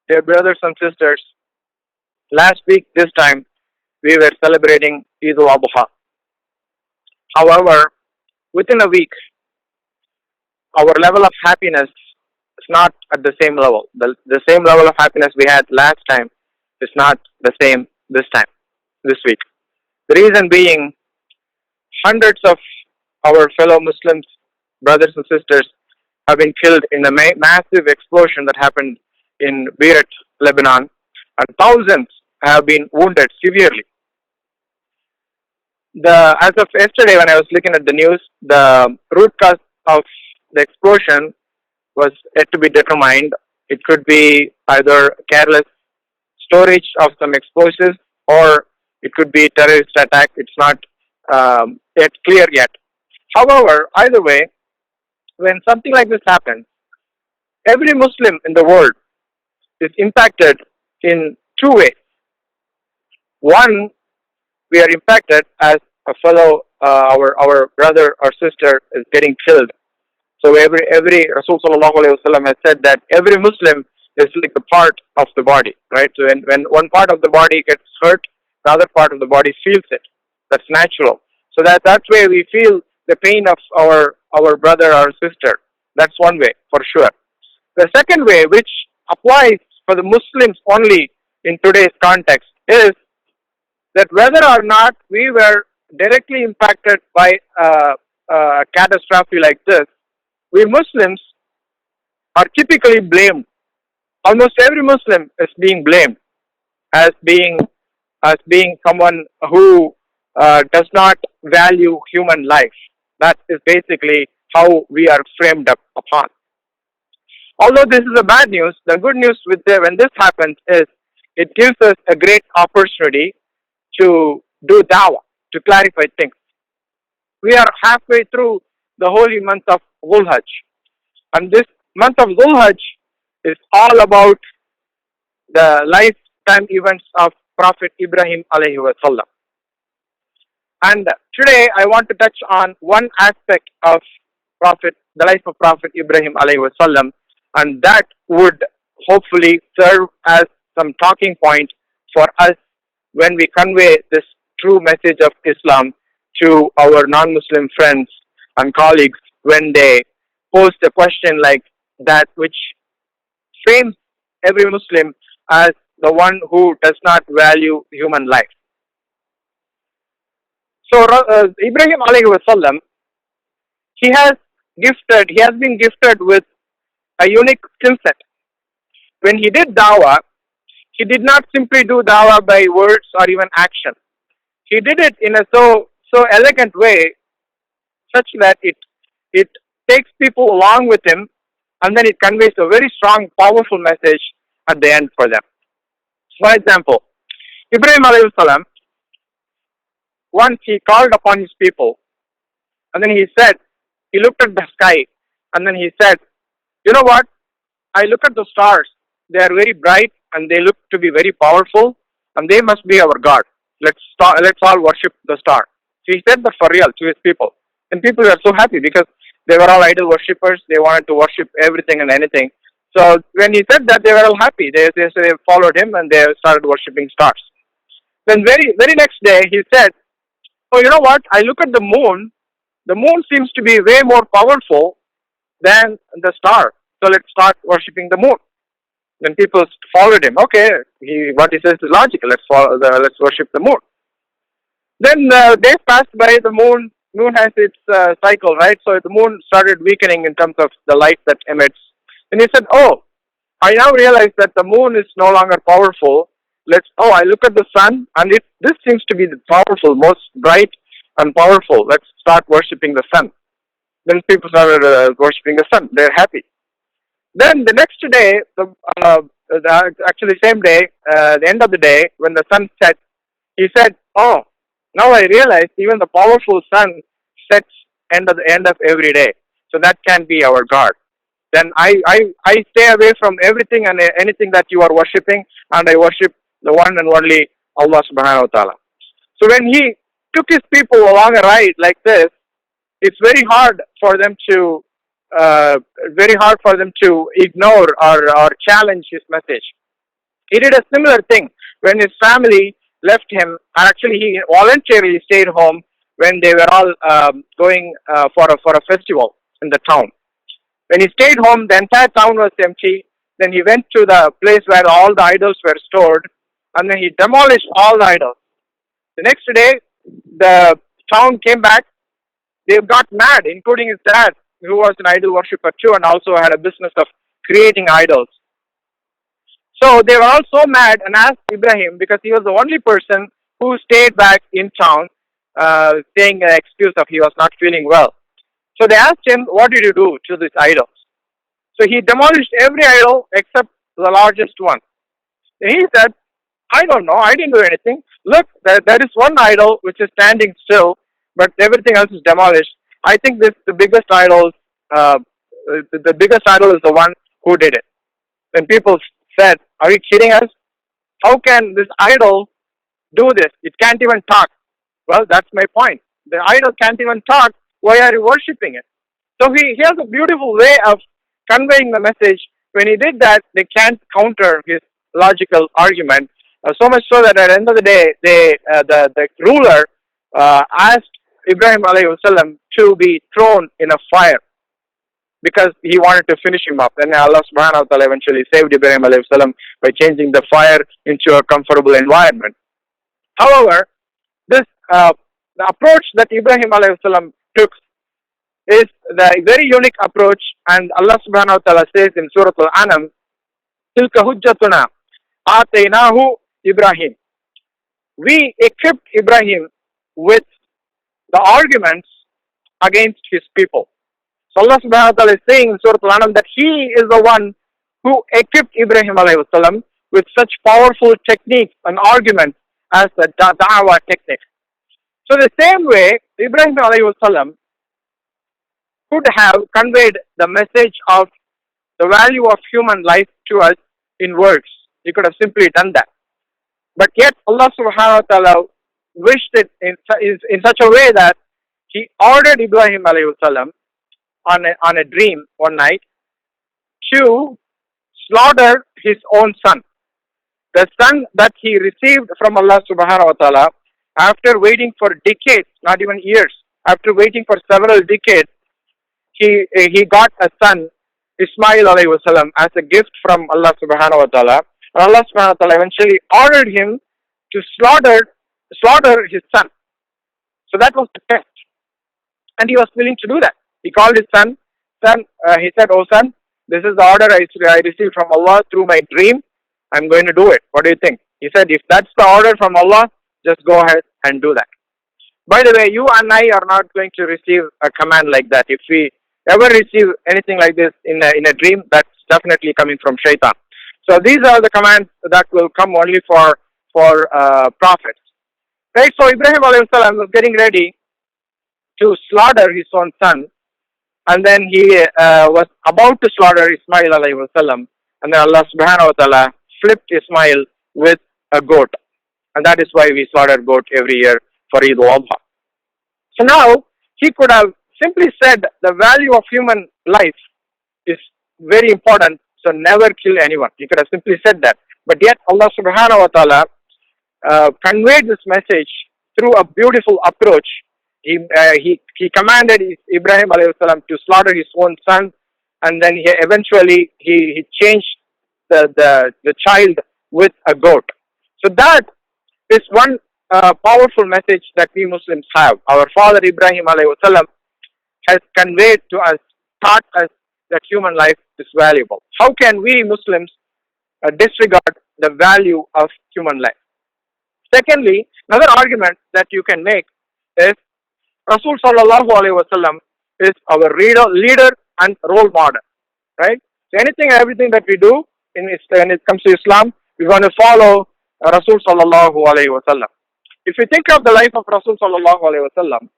Dear brothers and sisters, last week, this time, we were celebrating Eid al-Adha. However, within a week, our level of happiness is not at the same level. The same level of happiness we had last time is not the same this week. The reason being, hundreds of our fellow Muslims, brothers and sisters, have been killed in a massive explosion that happened in Beirut, Lebanon, and thousands have been wounded severely. As of yesterday, when I was looking at the news, the root cause of the explosion was yet to be determined. It could be either careless storage of some explosives, or it could be terrorist attack. It's not yet clear yet. However, either way, when something like this happens, every Muslim in the world is impacted in two ways. One, we are impacted as a fellow, our brother or sister is getting killed. So every Rasul Sallallahu Alaihi Wasallam has said that every Muslim is like a part of the body, right? So when one part of the body gets hurt, the other part of the body feels it. That's natural. So that way we feel the pain of our brother or sister. That's one way for sure. The second way, which applies for the Muslims only in today's context, is that whether or not we were directly impacted by a catastrophe like this, we Muslims are typically blamed. Almost every Muslim is being blamed as being someone who does not value human life. That is basically how we are framed up upon. Although this is a bad news, the good news when this happens is it gives us a great opportunity to do dawah, to clarify things. We are halfway through the holy month of Dhul Hajj, and this month of Dhul Hajj is all about the lifetime events of Prophet Ibrahim alayhi wasallam. And today I want to touch on one aspect of the life of Prophet Ibrahim alayhi wasallam, and that would hopefully serve as some talking point for us when we convey this true message of Islam to our non-Muslim friends and colleagues when they post a question like that, which frames every Muslim as the one who does not value human life. So Ibrahim alayhi wasallam, he has been gifted with a unique skill set. When he did dawah, he did not simply do dawah by words or even action. He did it in a so elegant way, such that it takes people along with him, and then it conveys a very strong, powerful message at the end for them. For example, Ibrahim alayhi salam, once he called upon his people, and then he looked at the sky, and then he said, you know what? I look at the stars. They are very bright, and they look to be very powerful, and they must be our God. Let's all worship the star. So he said that for real to his people. And people were so happy because they were all idol worshippers. They wanted to worship everything and anything. So when he said that, they were all happy. They followed him and they started worshipping stars. Then very next day, he said, oh, you know what? I look at the moon. The moon seems to be way more powerful than the star. So let's start worshipping the moon. Then people followed him. Okay, what he says is logical. Let's worship the moon. Then days passed by. The moon has its cycle, right? So the moon started weakening in terms of the light that emits. And he said, oh, I now realize that the moon is no longer powerful. I look at the sun, and this seems to be the powerful, most bright and powerful. Let's start worshipping the sun. Then people started worshipping the sun. They're happy. Then the next day, same day, the end of the day, when the sun set, he said, oh, now I realize even the powerful sun sets at the end of every day. So that can be our God. Then I stay away from everything and anything that you are worshipping, and I worship the one and only Allah subhanahu wa ta'ala. So when he took his people along a ride like this, it's very hard for them to ignore or challenge his message. He did a similar thing when his family left him. Actually, he voluntarily stayed home when they were all going for a festival in the town. When he stayed home, the entire town was empty. Then he went to the place where all the idols were stored, and then he demolished all the idols. The next day, the town came back. They got mad, including his dad, who was an idol worshipper too, and also had a business of creating idols. So they were all so mad and asked Ibrahim, because he was the only person who stayed back in town, saying an excuse of he was not feeling well. So they asked him, "What did you do to these idols?" So he demolished every idol except the largest one. And he said, "I don't know. I didn't do anything. Look, there is one idol which is standing still, but everything else is demolished. I think the biggest idol, the biggest idol is the one who did it." When people said, "Are you kidding us? How can this idol do this? It can't even talk." Well, that's my point. The idol can't even talk. Why are you worshipping it? So he has a beautiful way of conveying the message. When he did that, they can't counter his logical argument. So much so that at the end of the day, the ruler asked Ibrahim alayhi wasallam to be thrown in a fire because he wanted to finish him up. And Allah subhanahu wa ta'ala eventually saved Ibrahim alayhi wasallam by changing the fire into a comfortable environment. However, this the approach that Ibrahim alayhi wasallam took is the very unique approach, and Allah subhanahu wa ta'ala says in Surah Al-Anam, "Tilka hujjatuna ataynahu Ibrahim." We equipped Ibrahim with the arguments against his people. So Allah subhanahu wa ta'ala is saying in Surah Al-Anam that he is the one who equipped Ibrahim alayhi wasallam with such powerful techniques and arguments as the da'wah technique. So the same way, Ibrahim alayhi wasallam could have conveyed the message of the value of human life to us in words. He could have simply done that. But yet Allah subhanahu wa ta'ala wished it in such a way that he ordered Ibrahim alayhi wasallam on a dream one night to slaughter his own son. The son that he received from Allah subhanahu wa ta'ala after waiting for decades, not even years, after waiting for several decades, he got a son, Ismail alayhi wasallam, as a gift from Allah subhanahu wa ta'ala. And Allah subhanahu wa ta'ala eventually ordered him to slaughter his son. So that was the test. And he was willing to do that. He called his son, he said, "Oh son, this is the order I received from Allah through my dream. I'm going to do it. What do you think?" He said, "If that's the order from Allah, just go ahead and do that." By the way, you and I are not going to receive a command like that. If we ever receive anything like this in a dream, that's definitely coming from shaitan. So these are the commands that will come only for prophets. Right? So Ibrahim alayhi salam was getting ready to slaughter his own son, and then he was about to slaughter Ismail alayhi salam, and then Allah subhanahu wa ta'ala flipped Ismail with a goat. And that is why we slaughter goat every year for Eid al-Adha. So now, he could have simply said the value of human life is very important, so never kill anyone. He could have simply said that. But yet Allah subhanahu wa ta'ala conveyed this message through a beautiful approach. He commanded Ibrahim alayhi salam to slaughter his own son, and then eventually he changed the child with a goat. So that is one powerful message that we Muslims have. Our father Ibrahim alayhi salam has conveyed to us, taught us that human life is valuable. How can we Muslims disregard the value of human life? Secondly, another argument that you can make is Rasul sallallahu alayhi wasallam is our leader and role model, right? So anything and everything that we do when it comes to Islam, we want to follow Rasul sallallahu alayhi wasallam. If you think of the life of Rasul sallallahu alayhi wasallam,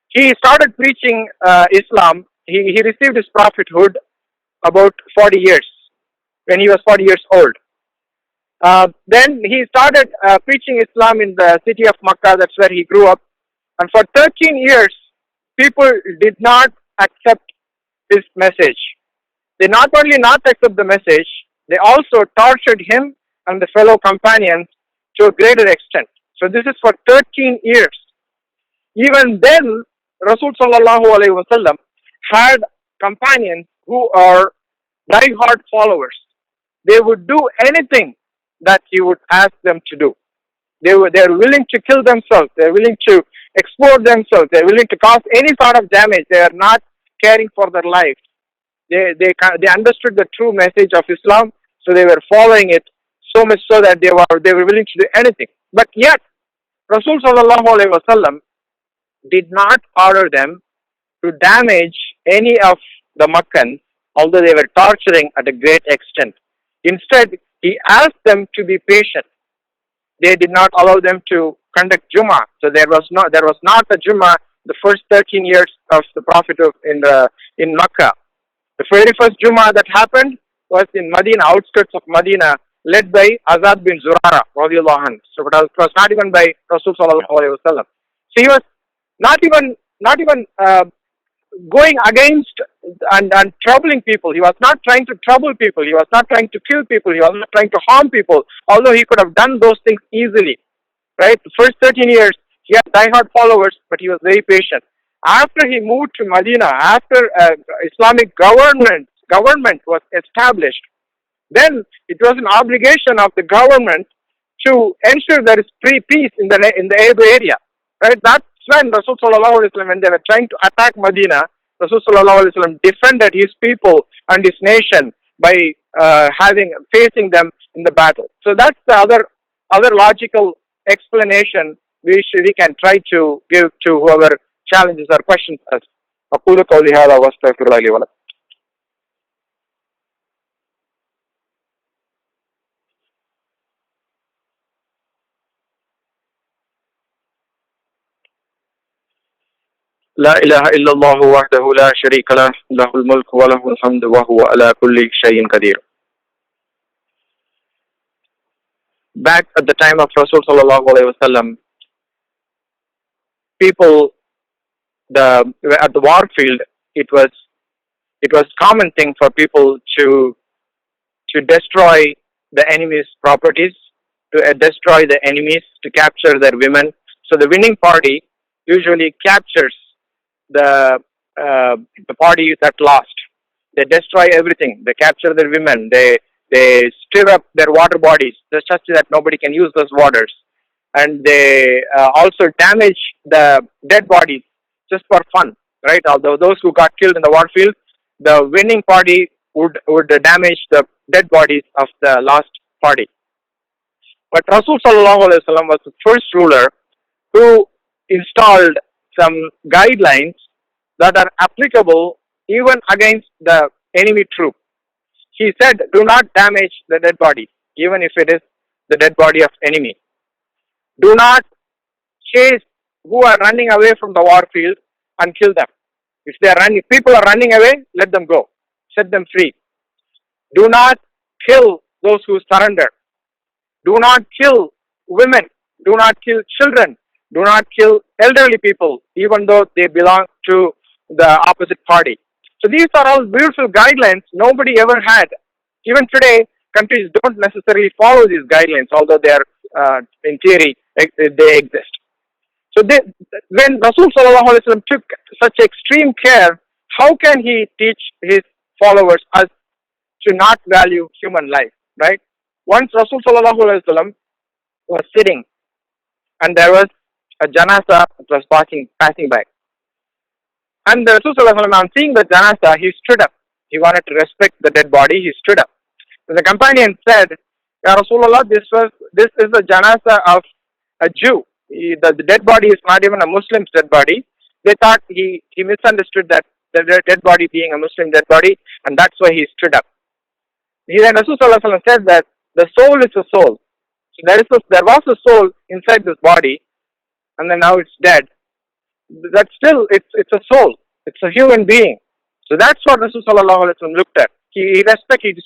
he started preaching Islam. He received his prophethood about 40 years, when he was 40 years old. Then he started preaching Islam in the city of Makkah. That's where he grew up. And for 13 years, people did not accept his message. They not only not accept the message, they also tortured him and the fellow companions to a greater extent. So this is for 13 years. Even then, Rasul sallallahu alaihi wasallam had companions who are die-hard followers. They would do anything that he would ask them to do. They're willing to kill themselves. They're willing to expose themselves. They're willing to cause any sort of damage. They are not caring for their life. They understood the true message of Islam, so they were following it so much so that they were willing to do anything. But yet, Rasul sallallahu alaihi wasallam did not order them to damage any of the Makkans, although they were torturing at a great extent. Instead, he asked them to be patient. They did not allow them to conduct Jummah. So there was not a Jummah the first 13 years of the Prophet in Makkah. The very first Jummah that happened was in Medina, outskirts of Medina, led by Azad bin Zurara, radiallahu anhu. So it was not even by Rasul sallallahu alaihi wasallam. So he was not even going against and troubling people. He was not trying to trouble people. He was not trying to kill people. He was not trying to harm people, although he could have done those things easily. Right? The first 13 years, he had die-hard followers, but he was very patient. After he moved to Medina, after Islamic government was established, then it was an obligation of the government to ensure there is peace in the area. Right? That's when Rasul sallallahu alaihi wasallam, when they were trying to attack Medina, Rasul sallallahu alaihi wasallam defended his people and his nation by facing them in the battle. So that's the other logical explanation we can try to give to whoever challenges or questions us. أقول قولي هذا وأستغفر الله لي ولكم. لا إله إلا الله وحده لا شريك له له الملك وله الحمد وهو على كل شيء قدير. Back at the time of Rasul sallallahu alaihi wasallam, people at the war field, it was common thing for people to destroy the enemy's properties, to destroy the enemies, to capture their women. So the winning party usually captures the party that lost. They destroy everything. They capture their women. They stir up their water bodies just that nobody can use those waters, and they also damage the dead bodies just for fun. Right? Although those who got killed in the war field, the winning party would damage the dead bodies of the lost party. But Rasul sallallahu alaihi wasallam was the first ruler who installed some guidelines that are applicable even against the enemy troop. He said, do not damage the dead body, even if it is the dead body of enemy. Do not chase who are running away from the war field and kill them. If people are running away, let them go. Set them free. Do not kill those who surrender. Do not kill women. Do not kill children. Do not kill elderly people, even though they belong to the opposite party. So these are all beautiful guidelines nobody ever had. Even today, countries don't necessarily follow these guidelines, although they are, in theory, they exist. So when Rasul sallallahu alaihi wasallam took such extreme care, how can he teach his followers us to not value human life, right? Once Rasul sallallahu alaihi wasallam was sitting, and there was a janasa that was passing by. And the Rasul sallallahu alaihi wasallam, on seeing the janasa, he stood up. He wanted to respect the dead body. He stood up. And the companion said, Ya Rasulullah, this is the janasa of a Jew. The dead body is not even a Muslim's dead body. They thought he misunderstood that the dead body being a Muslim dead body, and that's why he stood up. Then Rasul sallallahu alaihi wasallam said that the soul is a soul. So there was a soul inside this body, and then now it's dead. That still, it's a soul. It's a human being. So that's what Rasul sallallahu alaihi wasallam looked at. He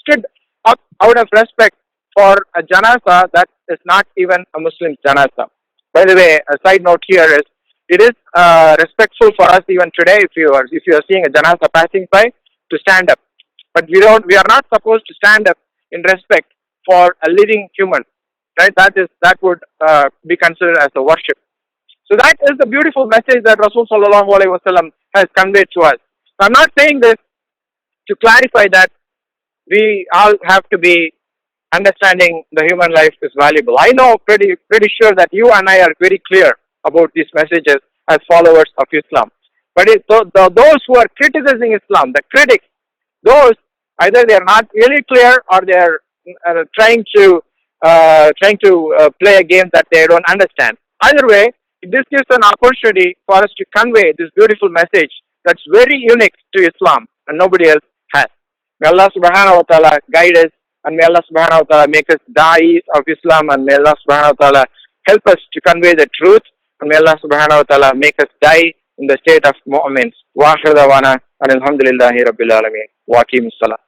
stood up out of respect for a janasa that is not even a Muslim janasa. By the way, a side note here is, it is respectful for us even today if you are seeing a janasa passing by to stand up. But we are not supposed to stand up in respect for a living human, right? That would be considered as a worship. So that is the beautiful message that Rasul Sallallahu Alaihi Wasallam has conveyed to us. I'm not saying this to clarify that we all have to be understanding the human life is valuable. I know pretty sure that you and I are very clear about these messages as followers of Islam. But those who are criticizing Islam, the critics, those either they are not really clear or they are trying to play a game that they don't understand. Either way, this gives an opportunity for us to convey this beautiful message that's very unique to Islam and nobody else has. May Allah subhanahu wa ta'ala guide us, and may Allah subhanahu wa ta'ala make us da'is of Islam, and may Allah subhanahu wa ta'ala help us to convey the truth, and may Allah subhanahu wa ta'ala make us die in the state of mu'mins. Wa akhir dawana and alhamdulillahi rabbil alameen. Wa aqimus salam.